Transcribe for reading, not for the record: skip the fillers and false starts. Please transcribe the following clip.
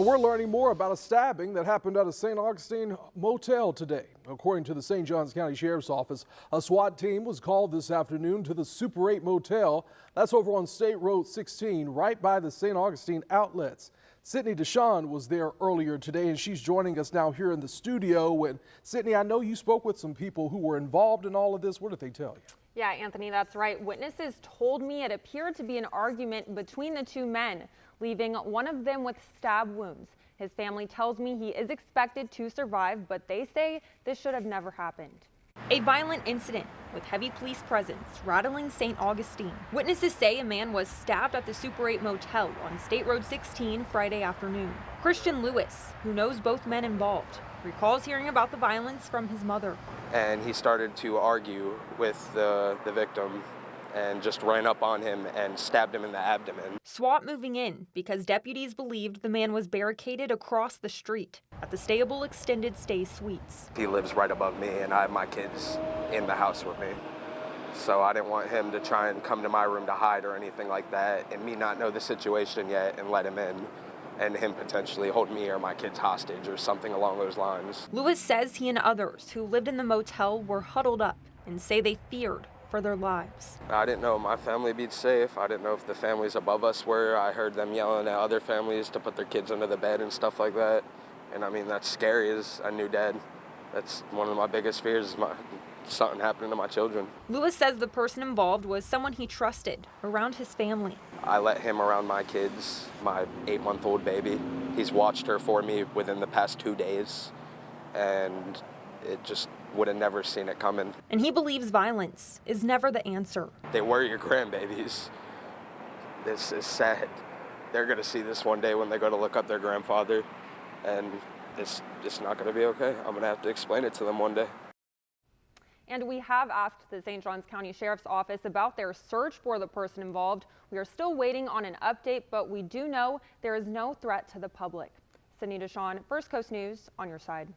We're learning more about a stabbing that happened at a St. Augustine motel today. According to the St. Johns County Sheriff's Office, a SWAT team was called this afternoon to the Super 8 motel. That's over on State Road 16, right by the St. Augustine outlets. Sydney Deshawn was there earlier today, and she's joining us now here in the studio. And Sydney, I know you spoke with some people who were involved in all of this. What did they tell you? Yeah, Anthony, that's right. Witnesses told me it appeared to be an argument between the two men, leaving one of them with stab wounds. His family tells me he is expected to survive, but they say this should have never happened. A violent incident with heavy police presence rattling St. Augustine. Witnesses say a man was stabbed at the Super 8 motel on State Road 16 Friday afternoon. Christian Lewis, who knows both men involved, recalls hearing about the violence from his mother. And he started to argue with the victim and just ran up on him and stabbed him in the abdomen. SWAT moving in because deputies believed the man was barricaded across the street at the Stayable Extended Stay Suites. He lives right above me and I have my kids in the house with me. So I didn't want him to try and come to my room to hide or anything like that and me not know the situation yet and let him in and him potentially hold me or my kids hostage or something along those lines. Lewis says he and others who lived in the motel were huddled up and say they feared for their lives. I didn't know my family would be safe. I didn't know if the families above us were. I heard them yelling at other families to put their kids under the bed and stuff like that. And I mean, that's scary as a new dad. That's one of my biggest fears is something happening to my children. Lewis says the person involved was someone he trusted around his family. I let him around my kids, my 8-month-old baby. He's watched her for me within the past 2 days, and it just would have never seen it coming. And he believes violence is never the answer. They were your grandbabies. This is sad. They're gonna see this one day when they go to look up their grandfather, and it's just not gonna be okay. I'm gonna have to explain it to them one day. And we have asked the St. Johns County Sheriff's Office about their search for the person involved. We are still waiting on an update, but we do know there is no threat to the public. Sydney Deshawn, First Coast News, on your side.